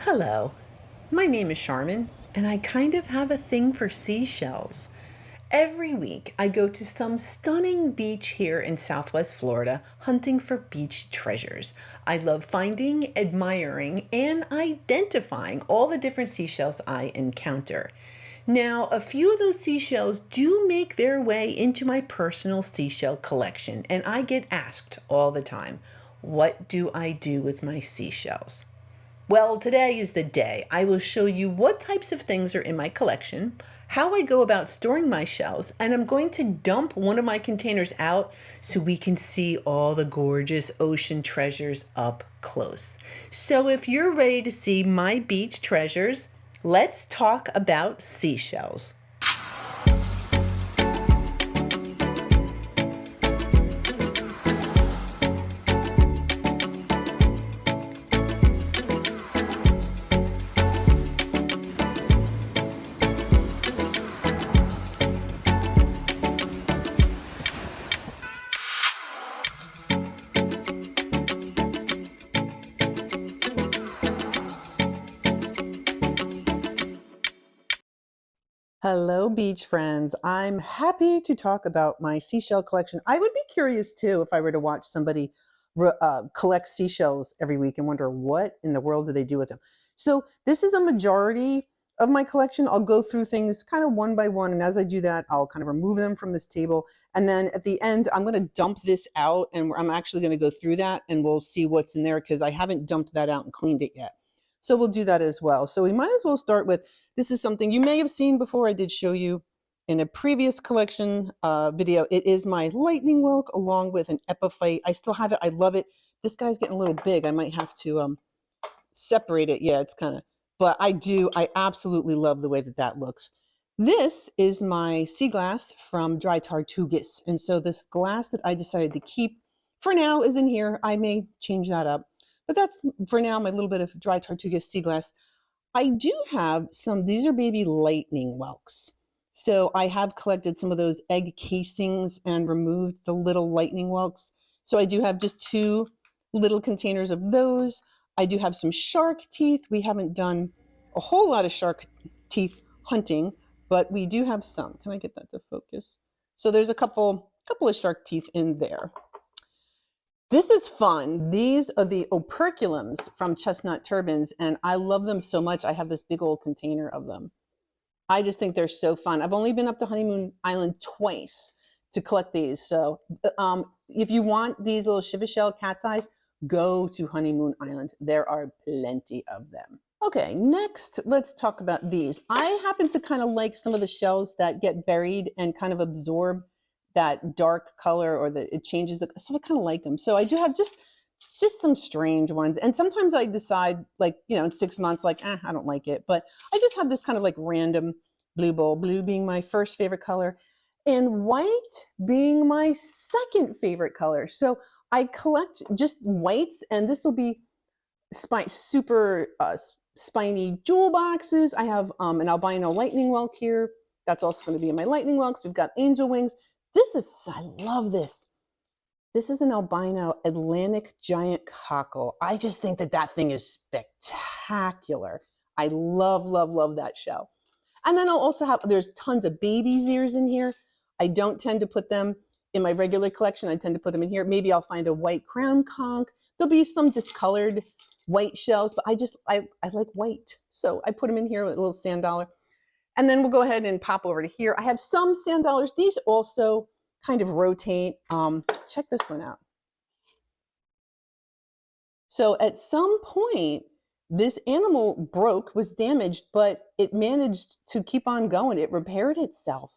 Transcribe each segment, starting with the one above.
Hello, my name is Charmin, and I kind of have a thing for seashells. Every week, I go to some stunning beach here in Southwest Florida hunting for beach treasures. I love finding, admiring, and identifying all the different seashells I encounter. Now, a few of those seashells do make their way into my personal seashell collection, and I get asked all the time, what do I do with my seashells? Well, today is the day. I will show you what types of things are in my collection, how I go about storing my shells, and I'm going to dump one of my containers out so we can see all the gorgeous ocean treasures up close. So if you're ready to see my beach treasures, let's talk about seashells. Hello, beach friends. I'm happy to talk about my seashell collection. I would be curious too if I were to watch somebody collect seashells every week and wonder what in the world do they do with them. So this is a majority of my collection. I'll go through things kind of one by one, and as I do that, I'll kind of remove them from this table. And then at the end, I'm going to dump this out, and I'm actually going to go through that, and we'll see what's in there because I haven't dumped that out and cleaned it yet. So we'll do that as well. So we might as well start with, this is something you may have seen before. I did show you in a previous collection video. It is my lightning whelk along with an epiphyte. I still have it. I love it. This guy's getting a little big. I might have to separate it. Yeah, it's kind of, but I absolutely love the way that that looks. This is my sea glass from Dry Tortugas. And so this glass that I decided to keep for now is in here. I may change that up, but that's for now my little bit of Dry Tortugas sea glass. I do have some, these are baby lightning whelks. So I have collected some of those egg casings and removed the little lightning whelks. So I do have just two little containers of those. I do have some shark teeth. We haven't done a whole lot of shark teeth hunting, but we do have some. Can I get that to focus? So there's a couple of shark teeth in there. This is fun. These are the operculums from Chestnut Turbans, and I love them so much. I have this big old container of them. I just think they're so fun. I've only been up to Honeymoon Island twice to collect these. So if you want these little shiva shell cat's eyes, go to Honeymoon Island. There are plenty of them. Okay, next, let's talk about these. I happen to kind of like some of the shells that get buried and kind of absorb that dark color, or that it changes the, so I kind of like them. So I do have just some strange ones. And sometimes I decide, like, you know, in 6 months, like, I don't like it. But I just have this kind of like random blue bowl, blue being my first favorite color and white being my second favorite color. So I collect just whites, and this will be super spiny jewel boxes. I have an albino lightning whelk here. That's also going to be in my lightning whelks. We've got angel wings. I love this. This is an albino Atlantic giant cockle. I just think that that thing is spectacular. I love, love, love that shell. And then I'll also have, there's tons of baby's ears in here. I don't tend to put them in my regular collection. I tend to put them in here. Maybe I'll find a white crown conch. There'll be some discolored white shells, but I like white. So I put them in here with a little sand dollar. And then we'll go ahead and pop over to here. I have some sand dollars. These also kind of rotate. Check this one out. So at some point, this animal was damaged, but it managed to keep on going. It repaired itself.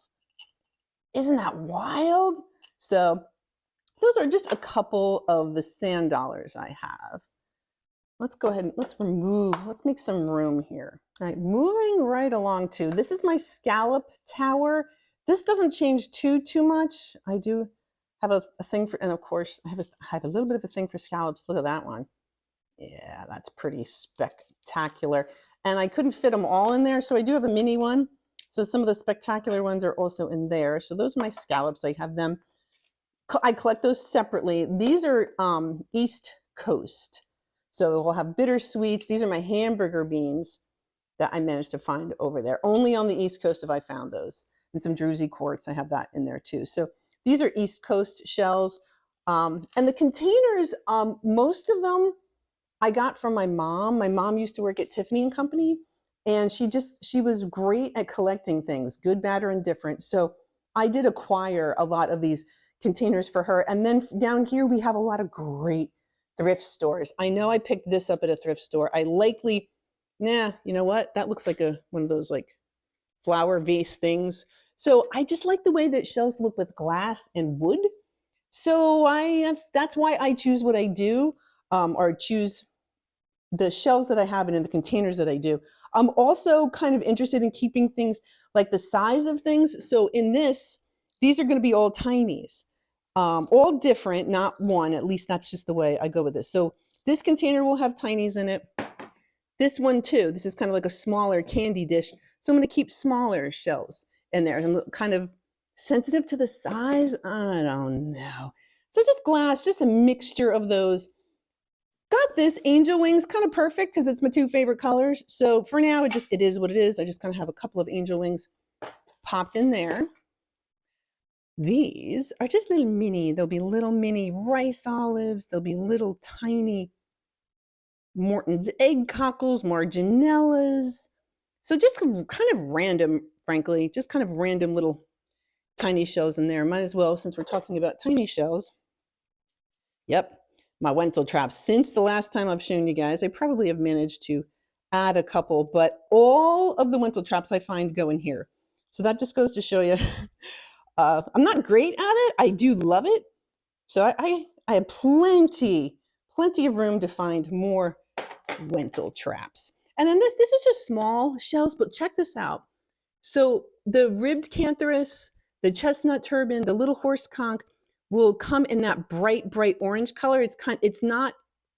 Isn't that wild? So those are just a couple of the sand dollars I have. Let's go ahead and let's make some room here. All right, moving right along to, this is my scallop tower. This doesn't change too much. I do have a thing for, and of course I have a little bit of a thing for scallops. Look at that one. Yeah, that's pretty spectacular. And I couldn't fit them all in there, so I do have a mini one. So some of the spectacular ones are also in there. So those are my scallops. I have them. I collect those separately. These are East Coast. So it will have bittersweets. These are my hamburger beans that I managed to find over there. Only on the East Coast have I found those. And some druzy quartz, I have that in there too. So these are East Coast shells. And the containers, most of them I got from my mom. My mom used to work at Tiffany and Company, and she was great at collecting things, good, bad, or indifferent. So I did acquire a lot of these containers for her. And then down here, we have a lot of great thrift stores. I know I picked this up at a thrift store. I likely, you know what? That looks like one of those like flower vase things. So I just like the way that shells look with glass and wood. So that's why I choose what I do, or choose the shells that I have and in the containers that I do. I'm also kind of interested in keeping things like the size of things. So in these are going to be all tinies, all different, not one. At least that's just the way I go with this. So this container will have tinies in it. This one too. This is kind of like a smaller candy dish. So I'm going to keep smaller shells in there. I'm kind of sensitive to the size. I don't know. So just glass, just a mixture of those. Got this angel wings, kind of perfect because it's my two favorite colors. So for now, it is what it is. I just kind of have a couple of angel wings popped in there. These are just little mini. There'll be little mini rice olives. There'll be little tiny Morton's egg cockles, marginellas. So just kind of random, frankly, just kind of random little tiny shells in there. Might as well, since we're talking about tiny shells. Yep. My Wentel traps. Since the last time I've shown you guys, I probably have managed to add a couple, but all of the Wentel traps I find go in here. So that just goes to show you, I'm not great at it. I do love it. So I have plenty of room to find more Wentel traps. And then this is just small shells, but check this out. So the ribbed cantharus, the chestnut turban, the little horse conch, will come in that bright orange color. It's not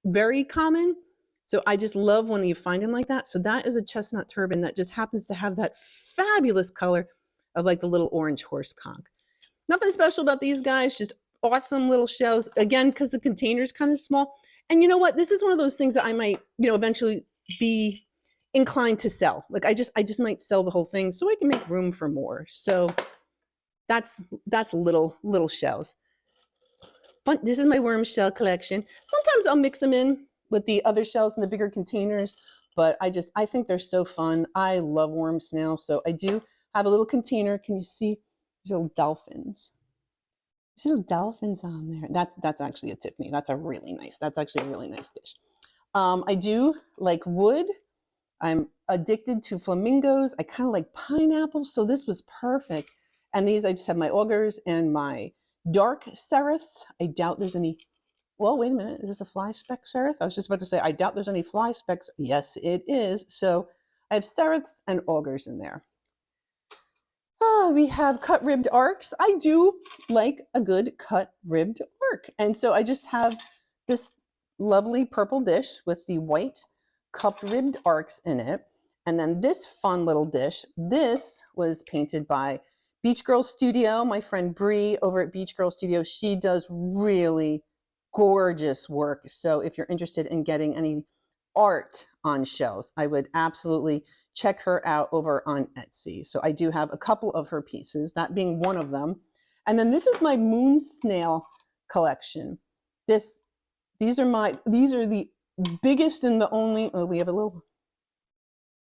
very common. So I just love when you find them like that. So that is a chestnut turban that just happens to have that fabulous color of like the little orange horse conch. Nothing special about these guys, just awesome little shells. Again, because the container's kind of small. And you know what? This is one of those things that I might, eventually be inclined to sell. Like I just might sell the whole thing so I can make room for more. So that's little shells. But this is my worm shell collection. Sometimes I'll mix them in with the other shells in the bigger containers, but I think they're so fun. I love worm snails. So I do have a little container. Can you see these little dolphins? These little dolphins on there. That's actually a Tiffany. That's actually a really nice dish. I do like wood. I'm addicted to flamingos. I kind of like pineapples. So this was perfect. And these, I just have my augers and my dark serifs. I doubt there's any, well, wait a minute. Is this a fly speck serif? I was just about to say, I doubt there's any fly specks. Yes, it is. So I have serifs and augers in there. We have cut ribbed arcs. I do like a good cut ribbed arc. And so I just have this lovely purple dish with the white cupped ribbed arcs in it. And then this fun little dish, this was painted by Beach Girl Studio, my friend Bree over at Beach Girl Studio. She does really gorgeous work. So if you're interested in getting any art on shells, I would absolutely check her out over on Etsy. So I do have a couple of her pieces, that being one of them. And then this is my moon snail collection. These are the biggest and the only, oh, we have a little,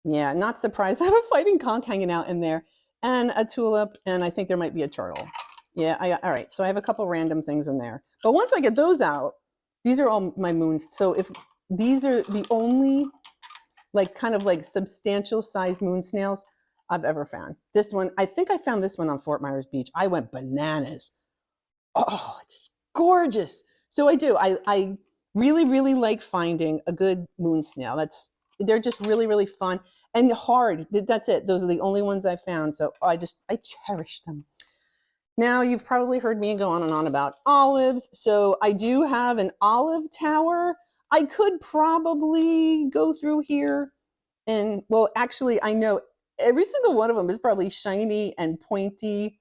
yeah, not surprised. I have a fighting conch hanging out in there and a tulip, and I think there might be a turtle. Yeah, all right, so I have a couple random things in there. But once I get those out, these are all my moons. So if these are the only kind of substantial size moon snails I've ever found. This one, I think I found this one on Fort Myers Beach. I went bananas. Oh, it's gorgeous. So I do. I really, really like finding a good moon snail. They're just really, really fun and hard. That's it. Those are the only ones I found. So I cherish them. Now you've probably heard me go on and on about olives. So I do have an olive tower. I could probably go through here and, well, actually, I know every single one of them is probably shiny and pointy.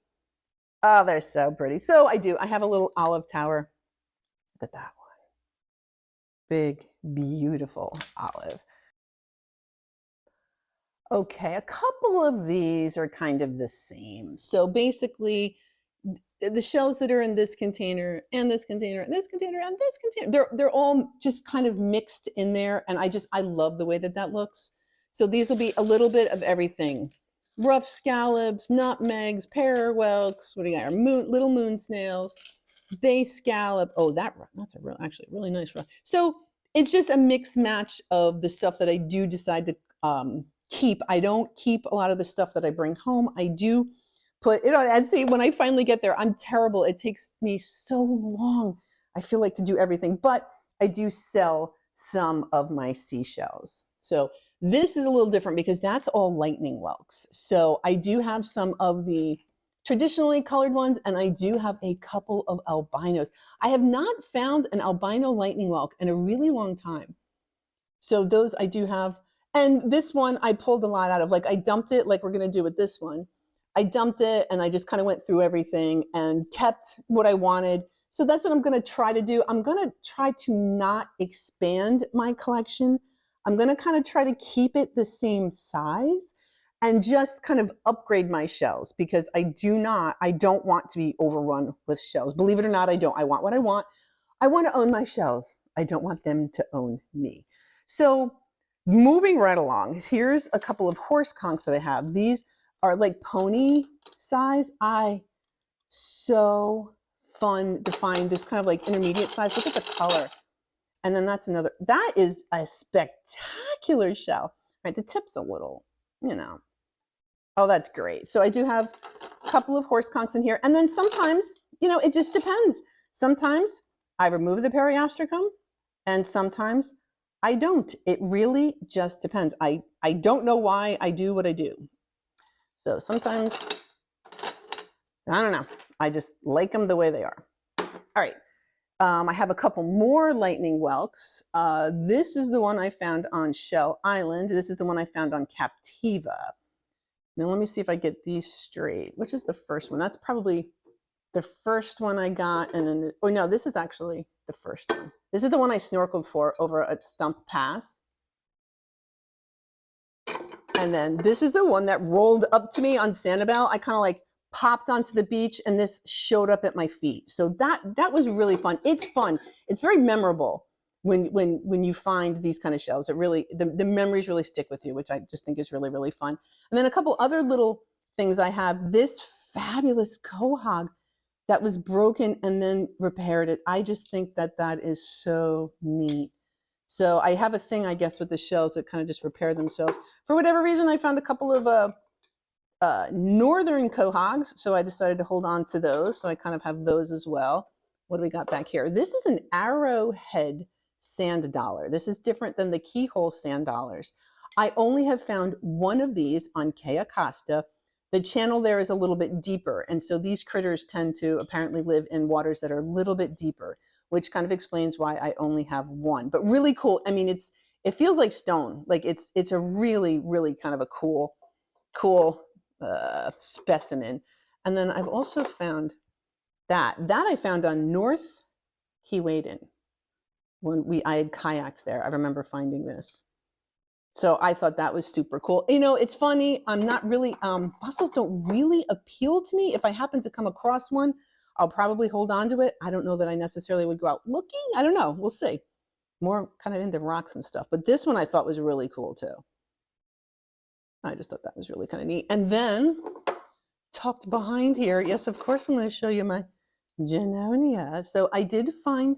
Oh, they're so pretty. So I have a little olive tower. Look at that one. Big, Beautiful olive. Okay, a couple of these are kind of the same. So basically, the shells that are in this container and this container and this container and this container, they're all just kind of mixed in there, and I love the way that that looks. So these will be a little bit of everything: rough scallops, nutmegs, pear whelks. What do you got? Little moon snails, bay scallop. Oh, that's a real, actually really nice rough. So it's just a mixed match of the stuff that I do decide to keep. I don't keep a lot of the stuff that I bring home. I do put it on Etsy. When I finally get there, I'm terrible. It takes me so long, I feel like, to do everything, but I do sell some of my seashells. So this is a little different because that's all lightning whelks. So I do have some of the traditionally colored ones, and I do have a couple of albinos. I have not found an albino lightning whelk in a really long time. So those I do have. And this one I pulled a lot out of. Like, I dumped it like we're going to do with this one. I dumped it and I just kind of went through everything and kept what I wanted. So that's what I'm going to try to do. I'm going to try to not expand my collection. I'm going to kind of try to keep it the same size and just kind of upgrade my shells, because I don't want to be overrun with shells. Believe it or not, I don't. I want what I want. I want to own my shells. I don't want them to own me. So moving right along, here's a couple of horse conchs that I have. These are like pony size. So fun to find this kind of like intermediate size. Look at the color. And then that's another, that is a spectacular shell, right? The tip's a little, oh, that's great. So I do have a couple of horse conchs in here. And then sometimes, it just depends. Sometimes I remove the periostracum and sometimes I don't. It really just depends. I don't know why I do what I do. So sometimes, I don't know. I just like them the way they are. All right. I have a couple more lightning whelks. This is the one I found on Shell Island. This is the one I found on Captiva. Now let me see if I get these straight. Which is the first one? That's probably the first one I got. And then, oh no, this is actually the first one. This is the one I snorkeled for over at Stump Pass. And then this is the one that rolled up to me on Sanibel. I kind of like popped onto the beach and this showed up at my feet. So that was really fun. It's fun. It's very memorable when you find these kind of shells. It really, the memories really stick with you, which I just think is really, really fun. And then a couple other little things I have. This fabulous quahog that was broken and then repaired it. I just think that is so neat. So I have a thing, I guess, with the shells that kind of just repair themselves. For whatever reason, I found a couple of northern quahogs, so I decided to hold on to those. So I kind of have those as well. What do we got back here? This is an arrowhead sand dollar. This is different than the keyhole sand dollars. I only have found one of these on Key Acosta. The channel there is a little bit deeper, and so these critters tend to apparently live in waters that are a little bit deeper, which kind of explains why I only have one. But really cool. I mean, it feels like stone. Like it's a really, really kind of a cool specimen. And then I've also found that I found on North Keewaydin when I had kayaked there. I remember finding this. So I thought that was super cool. It's funny. I'm not really, fossils don't really appeal to me. If I happen to come across one, I'll probably hold on to it. I don't know that I necessarily would go out looking. I don't know. We'll see. More kind of into rocks and stuff. But this one I thought was really cool too. I just thought that was really kind of neat. And then tucked behind here, yes, of course, I'm going to show you my Junonia. So I did find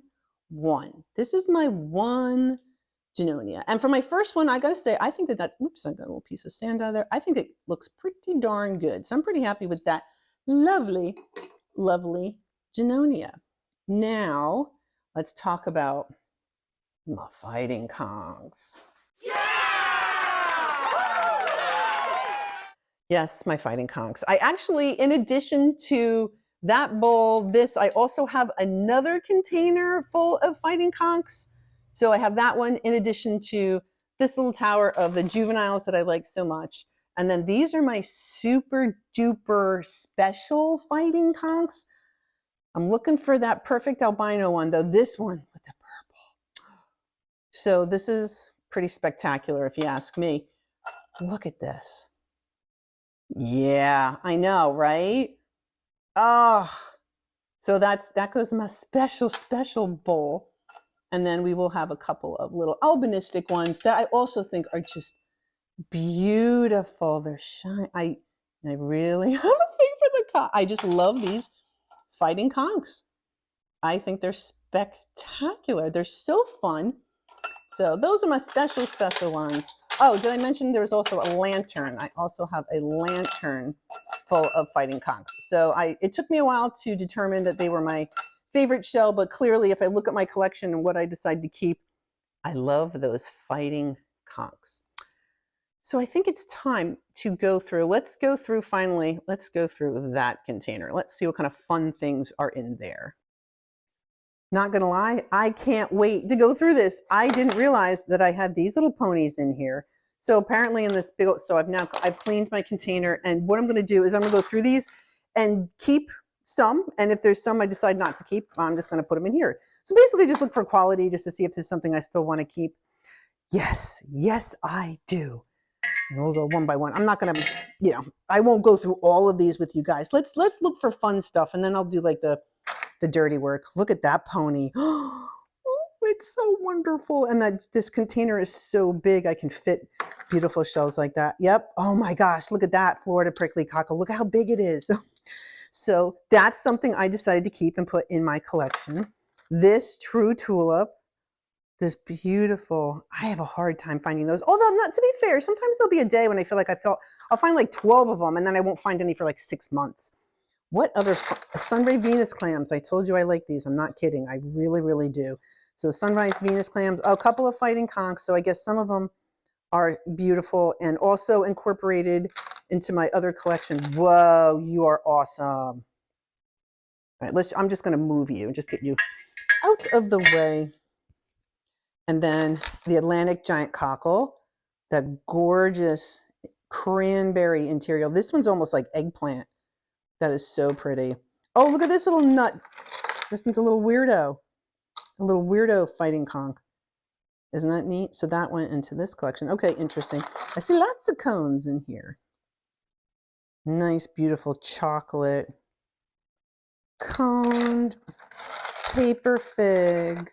one. This is my one Junonia. And for my first one, I got to say, I think oops, I got a little piece of sand out of there. I think it looks pretty darn good. So I'm pretty happy with that lovely, lovely Junonia. Now, let's talk about my fighting conchs. Yes, my fighting conchs. I actually, in addition to that bowl, I also have another container full of fighting conchs. So I have that one in addition to this little tower of the juveniles that I like so much. And then these are my super duper special fighting conchs. I'm looking for that perfect albino one, though. This one with the purple. So this is pretty spectacular if you ask me. Look at this. Yeah, I know, right? Oh, so that goes in my special bowl. And then we will have a couple of little albinistic ones that I also think are just beautiful. They're shiny. I really have a thing for the conch. I just love these fighting conchs. I think they're spectacular. They're so fun. So those are my special ones. Oh, did I mention there's also a lantern? I also have a lantern full of fighting conchs. So it took me a while to determine that they were my favorite shell, but clearly if I look at my collection and what I decide to keep, I love those fighting conchs. So I think it's time to go through. Let's go through finally. Let's go through that container. Let's see what kind of fun things are in there. Not gonna lie, I can't wait to go through this. I didn't realize that I had these little ponies in here. So apparently in this big, so I've cleaned my container, and what I'm gonna do is I'm gonna go through these and keep some, and if there's some I decide not to keep, I'm just gonna put them in here. So basically just look for quality just to see if there's something I still wanna keep. Yes, I do. And we'll go one by one. I'm not gonna, I won't go through all of these with you guys. Let's look for fun stuff, and then I'll do like the dirty work. Look at that pony. Oh, it's so wonderful. And this container is so big, I can fit beautiful shells like that. Yep. Oh my gosh, look at that Florida prickly cockle. Look at how big it is. So that's something I decided to keep and put in my collection. This true tulip, this beautiful, I have a hard time finding those. Although, not to be fair, sometimes there'll be a day when I feel like I'll find like 12 of them, and then I won't find any for like 6 months. What other sunray Venus clams? I told you I like these. I'm not kidding. I really do. So sunrise Venus clams, a couple of fighting conchs. So I guess some of them are beautiful and also incorporated into my other collection. Whoa, you are awesome. All right, I'm just going to move you and just get you out of the way. And then the Atlantic giant cockle, that gorgeous cranberry interior. This one's almost like eggplant. That is so pretty. Oh, look at this little nut. This one's a little weirdo fighting conch. Isn't that neat? So that went into this collection. Okay, interesting. I see lots of cones in here. Nice, beautiful chocolate. Coned paper fig.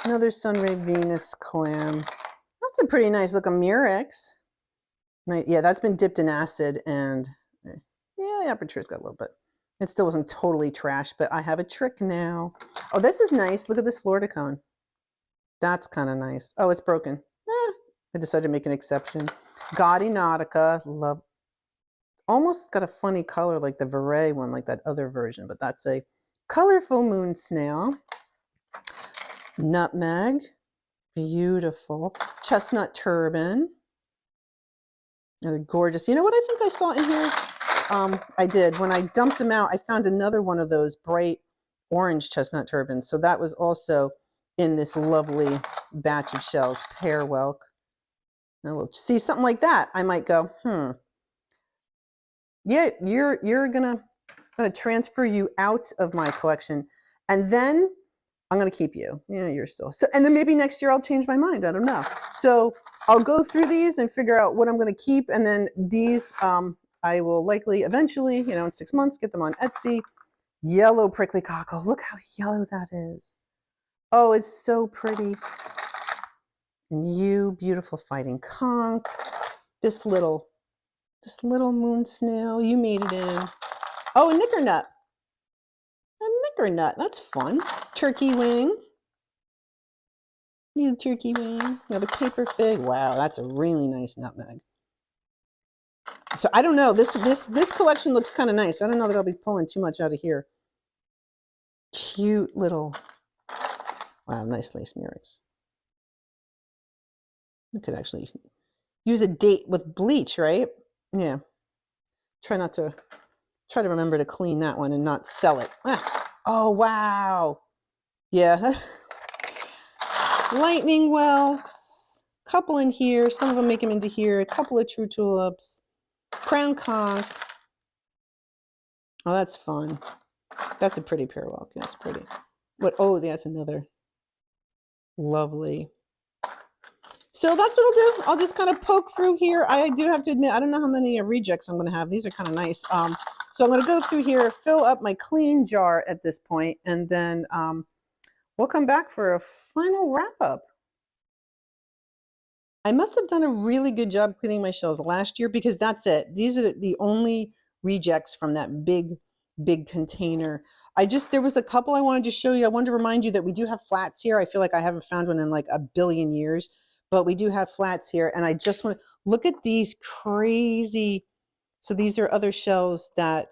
Another sunray Venus clam. That's a pretty nice looking murex. Yeah, that's been dipped in acid, and yeah, the aperture's got a little bit. It still wasn't totally trash, but I have a trick now. Oh, this is nice. Look at this Florida cone. That's kind of nice. Oh, it's broken. I decided to make an exception. Gaudy Nautica. Love. Almost got a funny color like the Verre one, like that other version, but that's a colorful moon snail. Nutmeg. Beautiful. Chestnut turban. They're gorgeous. You know what I think I saw in here? I did. When I dumped them out, I found another one of those bright orange chestnut turbans. So that was also in this lovely batch of shells. Pear whelk. See, something like that, I might go, yeah, you're gonna transfer you out of my collection, and then I'm gonna keep you. Yeah, you're still. So, and then maybe next year I'll change my mind. I don't know. So I'll go through these and figure out what I'm gonna keep, and then these I will likely eventually, in 6 months, get them on Etsy. Yellow prickly cockle. Look how yellow that is. Oh, it's so pretty. And you, beautiful fighting conch. This little moon snail. You made it in. Oh, a knickernut. A knickernut. That's fun. Turkey wing. Need a turkey wing. Another paper fig. Wow, that's a really nice nutmeg. So I don't know. This collection looks kind of nice. I don't know that I'll be pulling too much out of here. Cute little. Wow, nice lace murex. You could actually use a date with bleach, right? Yeah. Try to remember to clean that one and not sell it. Oh, wow. Yeah. Lightning whelks. Couple in here. Some of them make them into here. A couple of true tulips. Crown conch. Oh, that's fun. That's a pretty pear whelk. That's pretty. What? Oh, that's another lovely So that's what I'll do. I'll just kind of poke through here. I do have to admit, I don't know how many rejects I'm going to have. These are kind of nice. So I'm going to go through here, fill up my clean jar at this point, and then we'll come back for a final wrap up. I must have done a really good job cleaning my shells last year because that's it. These are the only rejects from that big container. There was a couple I wanted to show you. I wanted to remind you that we do have flats here. I feel like I haven't found one in like a billion years, but we do have flats here. And I just want to look at these crazy. So these are other shells that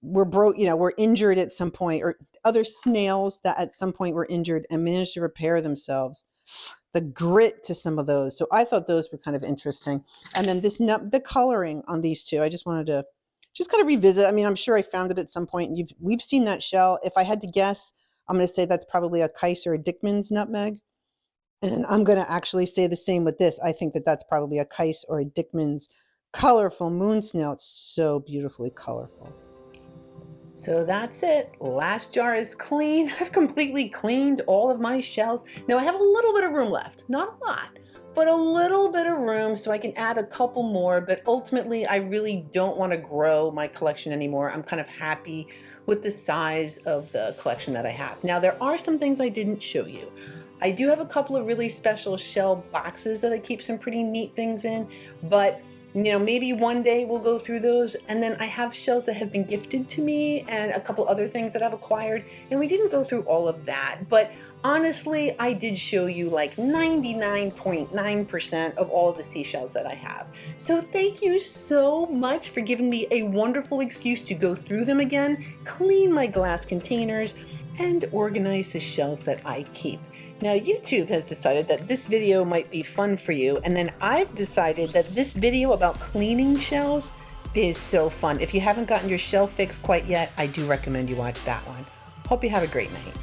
were injured at some point, or other snails that at some point were injured and managed to repair themselves. The grit to some of those. So I thought those were kind of interesting. And then the coloring on these two, I just wanted to just kind of revisit. I mean, I'm sure I found it at some point, and we've seen that shell. If I had to guess, I'm going to say that's probably a Kais or a Dickman's nutmeg. And I'm going to actually say the same with this. I think that that's probably a Kais or a Dickman's colorful moon snail. It's so beautifully colorful. So that's it. Last jar is clean. I've completely cleaned all of my shells. Now I have a little bit of room left. Not a lot, but a little bit of room so I can add a couple more. But ultimately, I really don't want to grow my collection anymore. I'm kind of happy with the size of the collection that I have. Now there are some things I didn't show you. I do have a couple of really special shell boxes that I keep some pretty neat things in, but maybe one day we'll go through those. And then I have shells that have been gifted to me and a couple other things that I've acquired. And we didn't go through all of that. But honestly, I did show you like 99.9% of all of the seashells that I have. So thank you so much for giving me a wonderful excuse to go through them again, clean my glass containers, and organize the shells that I keep. Now YouTube has decided that this video might be fun for you, and then I've decided that this video about cleaning shells is so fun. If you haven't gotten your shell fix quite yet, I do recommend you watch that one. Hope you have a great night.